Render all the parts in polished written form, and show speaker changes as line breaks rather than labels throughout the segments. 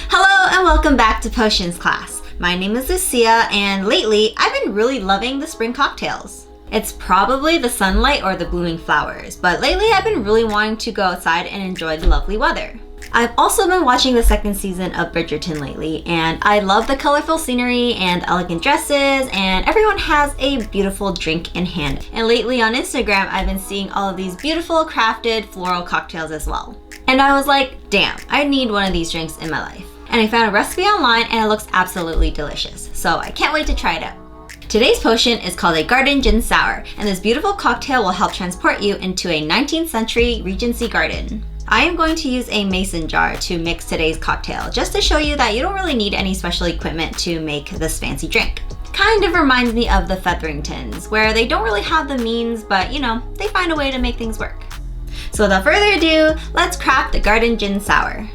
Hello and welcome back to Potions class. My name is Lucia and lately I've been really loving the spring cocktails. It's probably the sunlight or the blooming flowers, but lately I've been really wanting to go outside and enjoy the lovely weather. I've also been watching the second season of Bridgerton lately, and I love the colorful scenery and elegant dresses, and everyone has a beautiful drink in hand. And lately on Instagram, I've been seeing all of these beautiful crafted floral cocktails as well. And I was like, damn, I need one of these drinks in my life. And I found a recipe online and it looks absolutely delicious. So I can't wait to try it out. Today's potion is called a garden gin sour, and this beautiful cocktail will help transport you into a 19th century Regency garden. I am going to use a mason jar to mix today's cocktail, just to show you that you don't really need any special equipment to make this fancy drink. Kind of reminds me of the Featheringtons, where they don't really have the means, but you know, they find a way to make things work. So without further ado, let's craft the garden gin sour.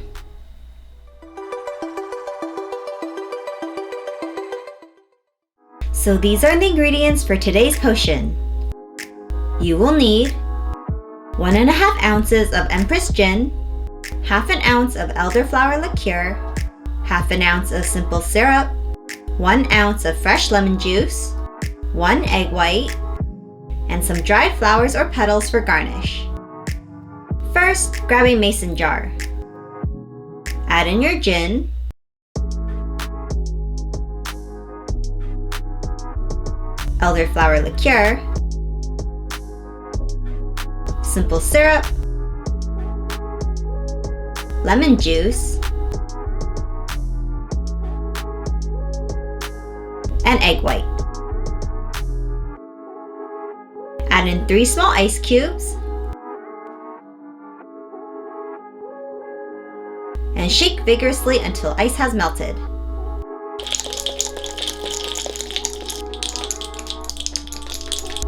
So these are the ingredients for today's potion. You will need 1.5 ounces of Empress Gin, half an ounce of elderflower liqueur, half an ounce of simple syrup, 1 ounce of fresh lemon juice, 1 egg white, and some dried flowers or petals for garnish. First, grab a mason jar. Add in your gin, elderflower liqueur, simple syrup, lemon juice, and egg white. Add in 3 small ice cubes and shake vigorously until ice has melted.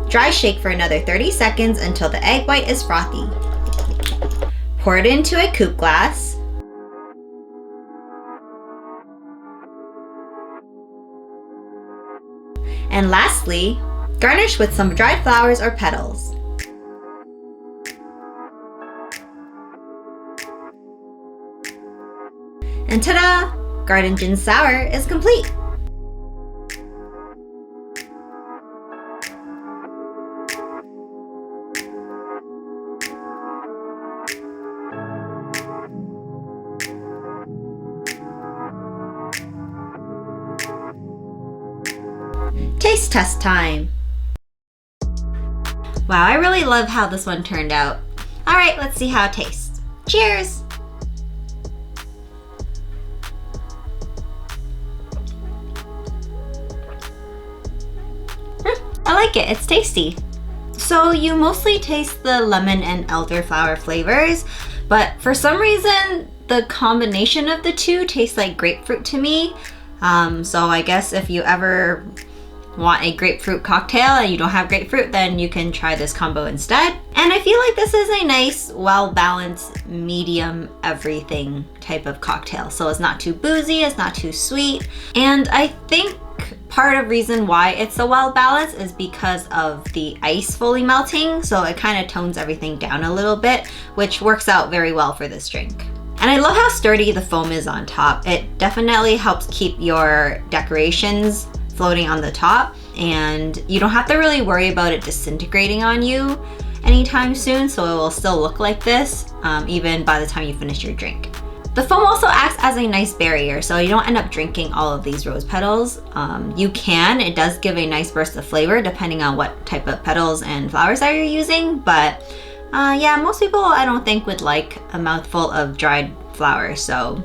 Dry shake for another 30 seconds until the egg white is frothy. Pour it into a coupe glass. And lastly, garnish with some dried flowers or petals. And ta-da! Garden gin sour is complete! Taste test time! Wow, I really love how this one turned out. Alright, let's see how it tastes. Cheers! I like it, it's tasty. So you mostly taste the lemon and elderflower flavors, but for some reason, the combination of the two tastes like grapefruit to me. So I guess if you ever want a grapefruit cocktail and you don't have grapefruit, then you can try this combo instead. And I feel like this is a nice, well-balanced, medium everything type of cocktail. So it's not too boozy, it's not too sweet. And I think part of the reason why it's so well-balanced is because of the ice fully melting. So it kind of tones everything down a little bit, which works out very well for this drink. And I love how sturdy the foam is on top. It definitely helps keep your decorations floating on the top, and you don't have to really worry about it disintegrating on you anytime soon, so it will still look like this even by the time you finish your drink. The foam also acts as a nice barrier, so you don't end up drinking all of these rose petals. You can, it does give a nice burst of flavor depending on what type of petals and flowers that you're using, but yeah, most people I don't think would like a mouthful of dried flowers, so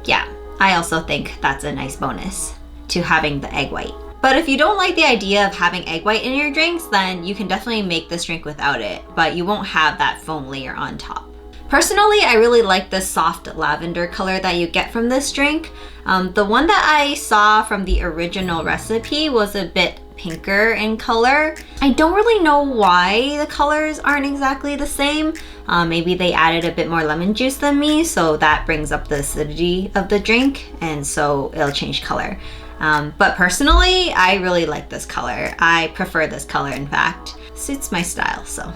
yeah, I also think that's a nice bonus to having the egg white. But if you don't like the idea of having egg white in your drinks, then you can definitely make this drink without it, but you won't have that foam layer on top. Personally, I really like the soft lavender color that you get from this drink. The one that I saw from the original recipe was a bit pinker in color. I don't really know why the colors aren't exactly the same. Maybe they added a bit more lemon juice than me, so that brings up the acidity of the drink, and so it'll change color. But personally, I really like this color. I prefer this color, in fact. Suits my style, so.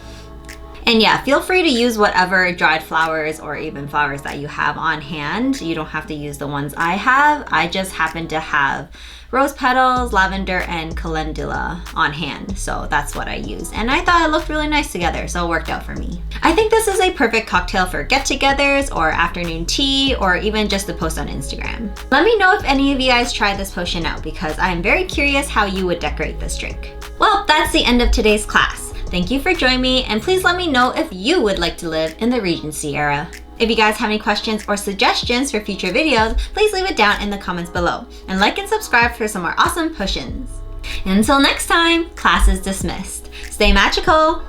And yeah, feel free to use whatever dried flowers or even flowers that you have on hand. You don't have to use the ones I have. I just happen to have rose petals, lavender, and calendula on hand. So that's what I use. And I thought it looked really nice together, so it worked out for me. I think this is a perfect cocktail for get-togethers or afternoon tea or even just to post on Instagram. Let me know if any of you guys tried this potion out because I'm very curious how you would decorate this drink. Well, that's the end of today's class. Thank you for joining me, and please let me know if you would like to live in the Regency era. If you guys have any questions or suggestions for future videos, please leave it down in the comments below. And like and subscribe for some more awesome potions. Until next time, class is dismissed. Stay magical!